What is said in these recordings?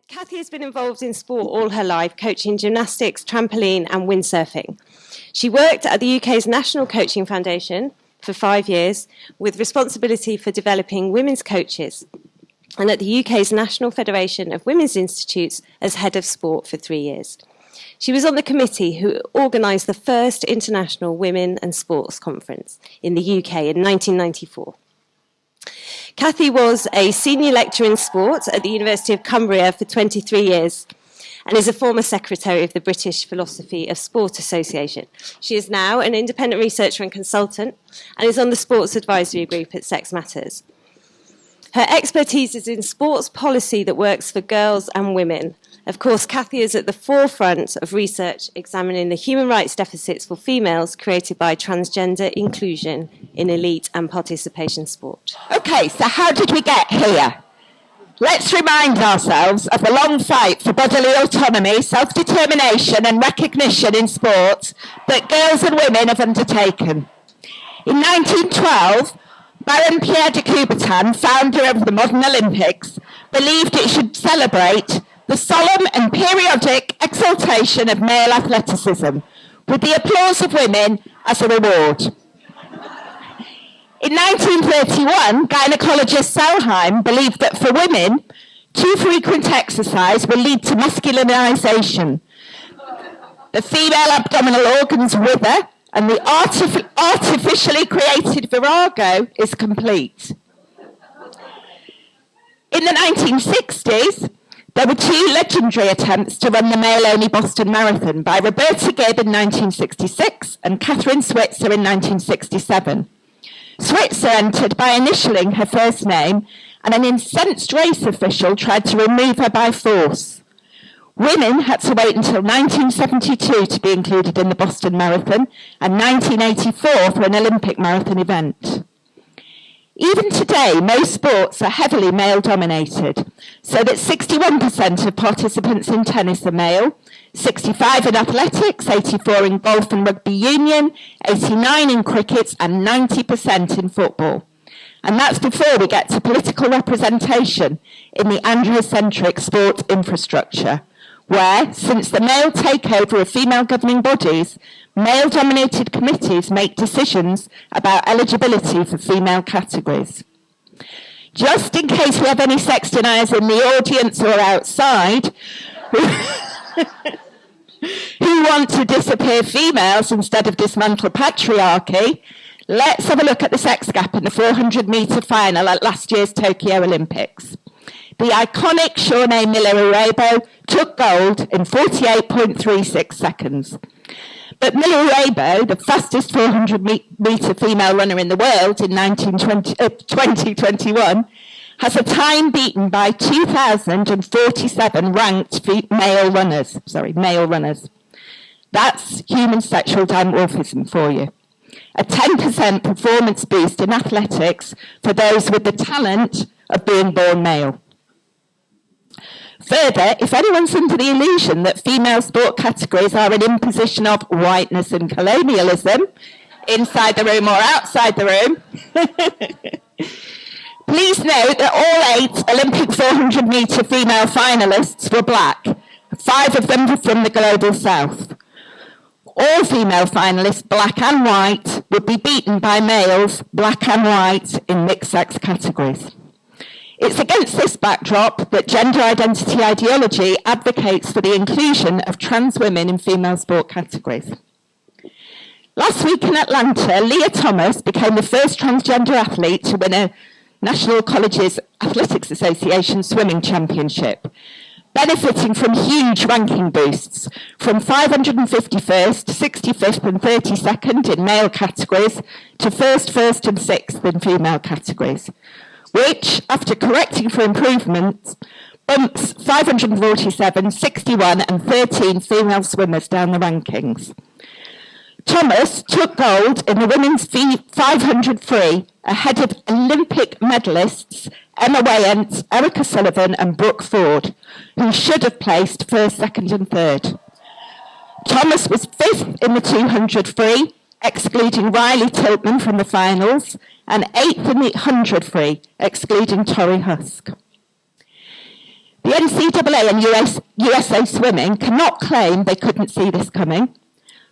Cathy has been involved in sport all her life, coaching gymnastics, trampoline and windsurfing. She worked at the UK's National Coaching Foundation for 5 years with responsibility for developing women's coaches, and at the UK's National Federation of Women's Institutes as head of sport for 3 years. She was on the committee who organised the first International Women and Sports Conference in the UK in 1994. Cathy was a senior lecturer in sport at the University of Cumbria for 23 years and is a former secretary of the British Philosophy of Sport Association. She is now an independent researcher and consultant and is on the sports advisory group at Sex Matters. Her expertise is in sports policy that works for girls and women. Of course, Cathy is at the forefront of research examining the human rights deficits for females created by transgender inclusion in elite and participation sport. Okay, so how did we get here? Let's remind ourselves of the long fight for bodily autonomy, self-determination and recognition in sport that girls and women have undertaken. In 1912, Baron Pierre de Coubertin, founder of the modern Olympics, believed it should celebrate the solemn and periodic exaltation of male athleticism, with the applause of women as a reward. In 1931, gynecologist Selheim believed that for women, too frequent exercise will lead to masculinization. The female abdominal organs wither, and the artificially created virago is complete. In the 1960s, there were two legendary attempts to run the male-only Boston Marathon by Roberta Gibb in 1966 and Catherine Switzer in 1967. Switzer entered by initialing her first name, and an incensed race official tried to remove her by force. Women had to wait until 1972 to be included in the Boston Marathon and 1984 for an Olympic marathon event. Even today, most sports are heavily male-dominated, so that 61% of participants in tennis are male, 65% in athletics, 84% in golf and rugby union, 89% in cricket and 90% in football. And that's before we get to political representation in the androcentric sport infrastructure, where, since the male takeover of female governing bodies, male-dominated committees make decisions about eligibility for female categories. Just in case we have any sex deniers in the audience or outside who want to disappear females instead of dismantle patriarchy, let's have a look at the sex gap in the 400-metre final at last year's Tokyo Olympics. The iconic Shawnee Miller-Urebo took gold in 48.36 seconds. But Miller-Urebo, the fastest 400-metre female runner in the world in 2021, has a time beaten by 2,047 ranked male runners. That's human sexual dimorphism for you. A 10% performance boost in athletics for those with the talent of being born male. Further, if anyone's under the illusion that female sport categories are an imposition of whiteness and colonialism, inside the room or outside the room, please note that all 8 Olympic 400-metre female finalists were black. 5 of them were from the global south. All female finalists, black and white, would be beaten by males, black and white, in mixed-sex categories. It's against this backdrop that gender identity ideology advocates for the inclusion of trans women in female sport categories. Last week in Atlanta, Leah Thomas became the first transgender athlete to win a National Colleges Athletics Association swimming championship, benefiting from huge ranking boosts from 551st, 65th and 32nd in male categories to 1st and 6th in female categories, which, after correcting for improvements, bumps 547, 61 and 13 female swimmers down the rankings. Thomas took gold in the women's 500 free ahead of Olympic medalists Emma Wayant, Erica Sullivan and Brooke Ford, who should have placed 1st, 2nd and 3rd. Thomas was 5th in the 200 free, excluding Riley Tiltman from the finals, and 8th in the 100 free, excluding Tori Husk. The NCAA and USA Swimming cannot claim they couldn't see this coming.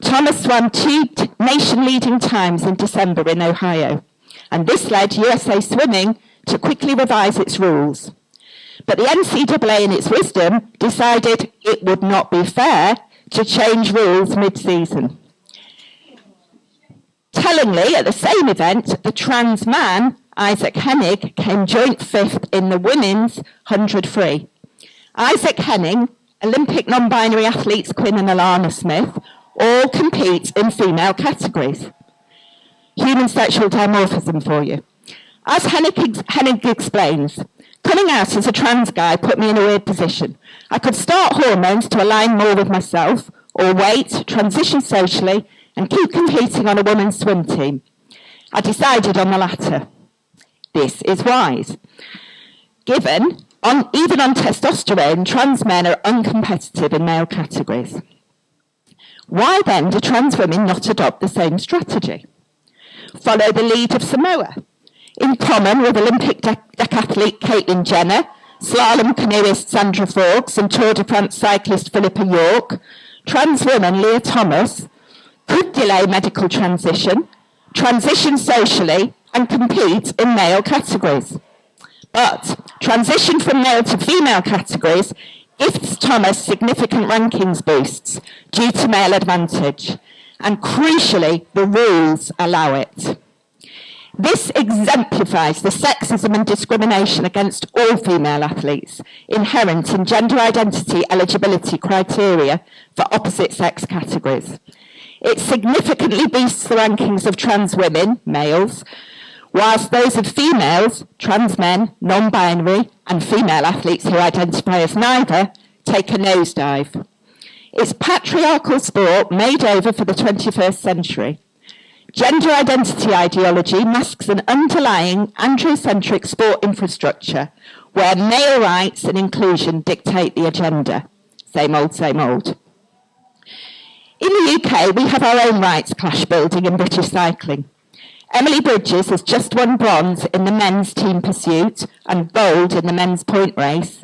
Thomas swam 2 nation-leading times in December in Ohio, and this led USA Swimming to quickly revise its rules. But the NCAA, in its wisdom, decided it would not be fair to change rules mid-season. Tellingly, at the same event, the trans man, Isaac Hennig, came joint 5th in the women's 100 free. Isaac Hennig, Olympic non-binary athletes Quinn and Alana Smith, all compete in female categories. Human sexual dimorphism for you. As Hennig explains, coming out as a trans guy put me in a weird position. I could start hormones to align more with myself, or wait, transition socially, and keep competing on a women's swim team. I decided on the latter. This is wise. Given, even on testosterone, trans men are uncompetitive in male categories. Why then do trans women not adopt the same strategy? Follow the lead of Samoa. In common with Olympic decathlete Caitlyn Jenner, slalom canoeist Sandra Fawkes, and Tour de France cyclist Philippa York, trans woman Leah Thomas could delay medical transition, transition socially, and compete in male categories. But transition from male to female categories gifts Thomas significant rankings boosts due to male advantage, and crucially, the rules allow it. This exemplifies the sexism and discrimination against all female athletes inherent in gender identity eligibility criteria for opposite sex categories. It significantly boosts the rankings of trans women, males, whilst those of females, trans men, non-binary, and female athletes who identify as neither take a nosedive. It's patriarchal sport made over for the 21st century. Gender identity ideology masks an underlying androcentric sport infrastructure where male rights and inclusion dictate the agenda. Same old, same old. In the UK, we have our own rights clash building in British cycling. Emily Bridges has just won bronze in the men's team pursuit and gold in the men's point race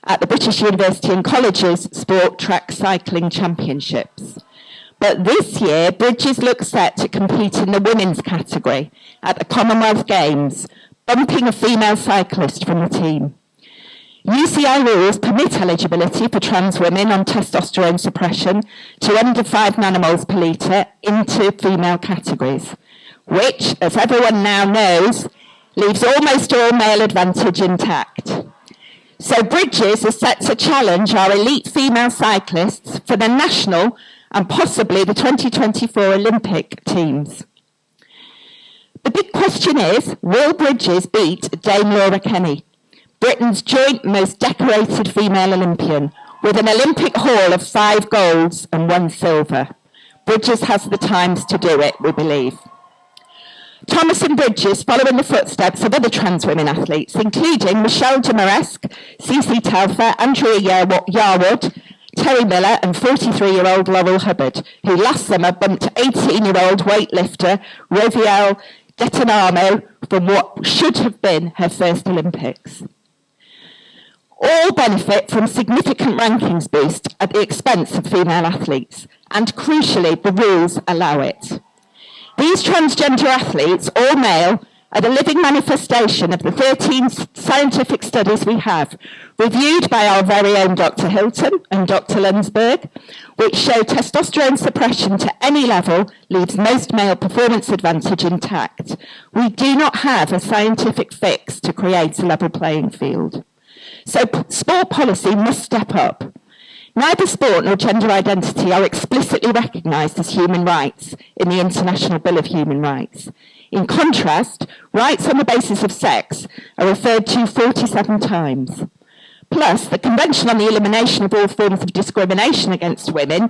at the British University and Colleges Sport Track Cycling Championships. But this year, Bridges looks set to compete in the women's category at the Commonwealth Games, bumping a female cyclist from the team. UCI rules permit eligibility for trans women on testosterone suppression to under 5 nanomoles per litre into female categories, which, as everyone now knows, leaves almost all male advantage intact. So Bridges is set to challenge our elite female cyclists for the national and possibly the 2024 Olympic teams. The big question is, will Bridges beat Dame Laura Kenny, Britain's joint most decorated female Olympian, with an Olympic haul of 5 golds and 1 silver? Bridges has the times to do it, we believe. Thomas and Bridges follow in the footsteps of other trans women athletes, including Michelle Demaresque, Cece Telfer, Andrea Yarwood, Terry Miller and 43-year-old Laurel Hubbard, who last summer bumped 18-year-old weightlifter Rovielle Detonamo from what should have been her first Olympics. All benefit from significant rankings boost at the expense of female athletes, and crucially, the rules allow it. These transgender athletes, all male, are the living manifestation of the 13 scientific studies we have, reviewed by our very own Dr. Hilton and Dr. Lunsberg, which show testosterone suppression to any level leaves most male performance advantage intact. We do not have a scientific fix to create a level playing field. So sport policy must step up. Neither sport nor gender identity are explicitly recognised as human rights in the International Bill of Human Rights. In contrast, rights on the basis of sex are referred to 47 times. Plus, the Convention on the Elimination of All Forms of Discrimination against Women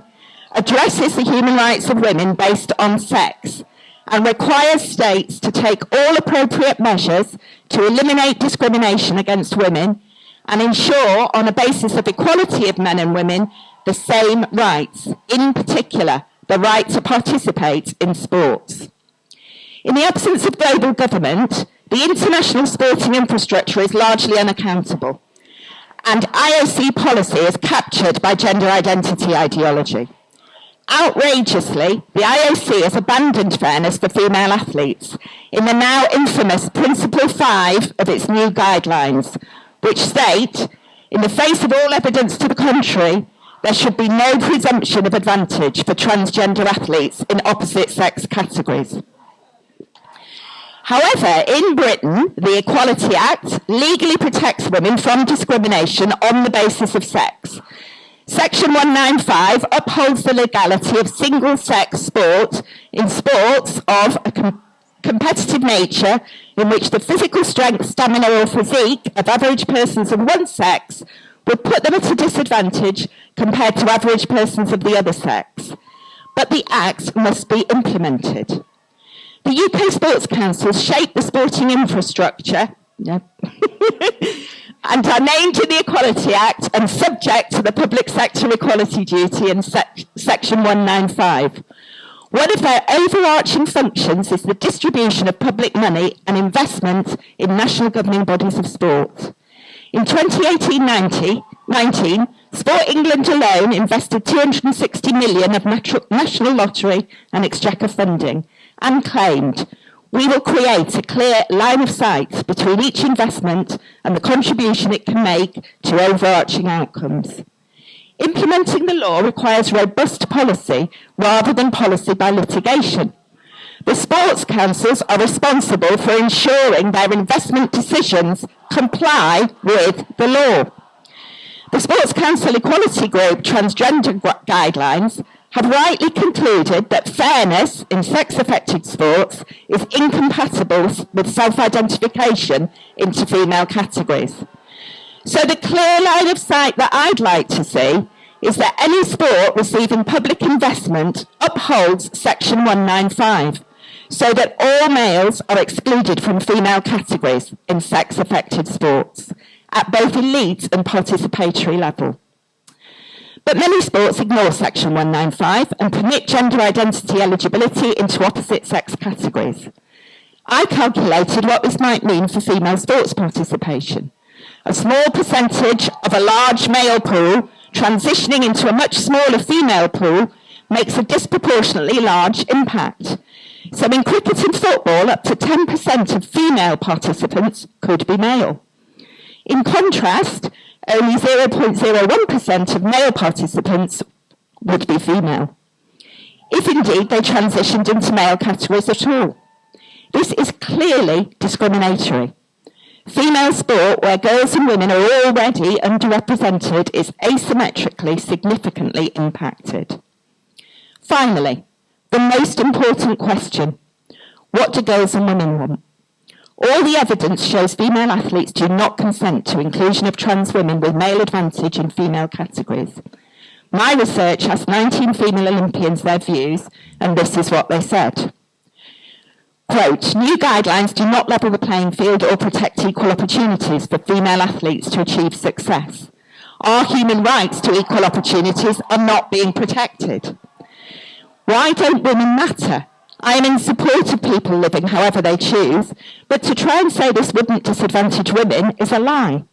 addresses the human rights of women based on sex and requires states to take all appropriate measures to eliminate discrimination against women and ensure, on a basis of equality of men and women, the same rights, in particular, the right to participate in sports. In the absence of global government, the international sporting infrastructure is largely unaccountable. and IOC policy is captured by gender identity ideology. Outrageously, the IOC has abandoned fairness for female athletes in the now infamous Principle 5 of its new guidelines, which state, in the face of all evidence to the contrary, there should be no presumption of advantage for transgender athletes in opposite-sex categories. However, in Britain, the Equality Act legally protects women from discrimination on the basis of sex. Section 195 upholds the legality of single-sex sport in sports of a competitive nature in which the physical strength, stamina or physique of average persons of one sex would put them at a disadvantage compared to average persons of the other sex. But the Act must be implemented. The UK Sports Council shape the sporting infrastructure and are named in the Equality Act and subject to the public sector equality duty in Section 195. One of their overarching functions is the distribution of public money and investment in national governing bodies of sport. In 2018-19, Sport England alone invested £260 million of national lottery and exchequer funding and claimed, "We will create a clear line of sight between each investment and the contribution it can make to overarching outcomes." Implementing the law requires robust policy rather than policy by litigation. The sports councils are responsible for ensuring their investment decisions comply with the law. The Sports Council Equality Group Transgender Guidelines have rightly concluded that fairness in sex-affected sports is incompatible with self-identification into female categories. So the clear line of sight that I'd like to see is that any sport receiving public investment upholds Section 195, so that all males are excluded from female categories in sex-affected sports at both elite and participatory level. But many sports ignore Section 195 and permit gender identity eligibility into opposite-sex categories. I calculated what this might mean for female sports participation. A small percentage of a large male pool transitioning into a much smaller female pool makes a disproportionately large impact. So in cricket and football, up to 10% of female participants could be male. In contrast, only 0.01% of male participants would be female, if indeed they transitioned into male categories at all. This is clearly discriminatory. Female sport, where girls and women are already underrepresented, is asymmetrically significantly impacted. Finally, the most important question: what do girls and women want? All the evidence shows female athletes do not consent to inclusion of trans women with male advantage in female categories. My research asked 19 female Olympians their views, and this is what they said. Quote, "New guidelines do not level the playing field or protect equal opportunities for female athletes to achieve success. Our human rights to equal opportunities are not being protected. Why don't women matter? I am in support of people living however they choose, but to try and say this wouldn't disadvantage women is a lie.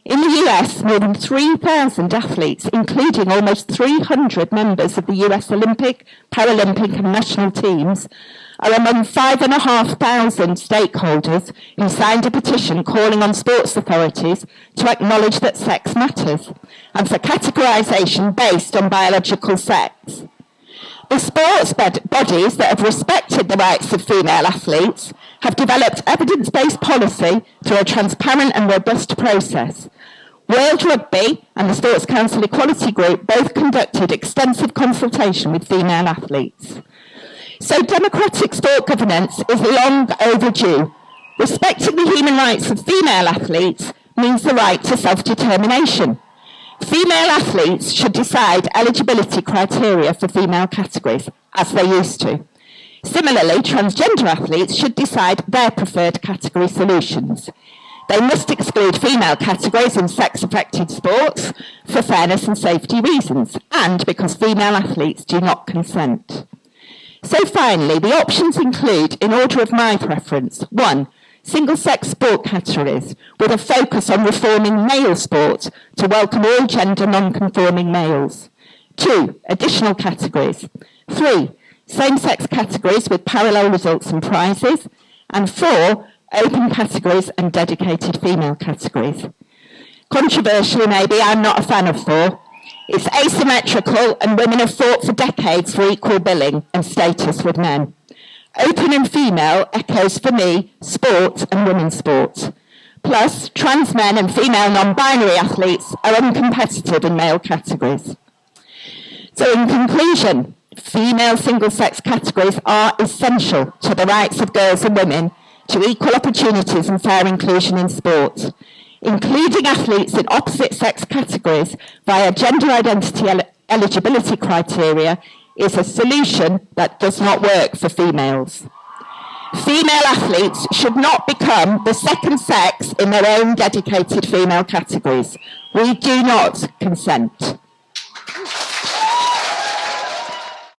In the US, more than 3,000 athletes, including almost 300 members of the US Olympic, Paralympic and national teams, are among 5,500 stakeholders who signed a petition calling on sports authorities to acknowledge that sex matters and for categorisation based on biological sex. The sports bodies that have respected the rights of female athletes have developed evidence-based policy through a transparent and robust process. World Rugby and the Sports Council Equality Group both conducted extensive consultation with female athletes. So democratic sport governance is long overdue. Respecting the human rights of female athletes means the right to self-determination. Female athletes should decide eligibility criteria for female categories, as they used to. Similarly, transgender athletes should decide their preferred category solutions. They must exclude female categories in sex-affected sports for fairness and safety reasons, and because female athletes do not consent. So finally, the options include, in order of my preference: 1, single-sex sport categories with a focus on reforming male sport to welcome all gender non-conforming males. 2, additional categories. 3, same-sex categories with parallel results and prizes. And 4, open categories and dedicated female categories. Controversially, maybe, I'm not a fan of 4. It's asymmetrical, and women have fought for decades for equal billing and status with men. Open and female echoes for me sport and women's sport. Plus, trans men and female non-binary athletes are uncompetitive in male categories. So in conclusion, female single-sex categories are essential to the rights of girls and women to equal opportunities and fair inclusion in sport. Including athletes in opposite-sex categories via gender identity eligibility criteria is a solution that does not work for females. Female athletes should not become the second sex in their own dedicated female categories. We do not consent.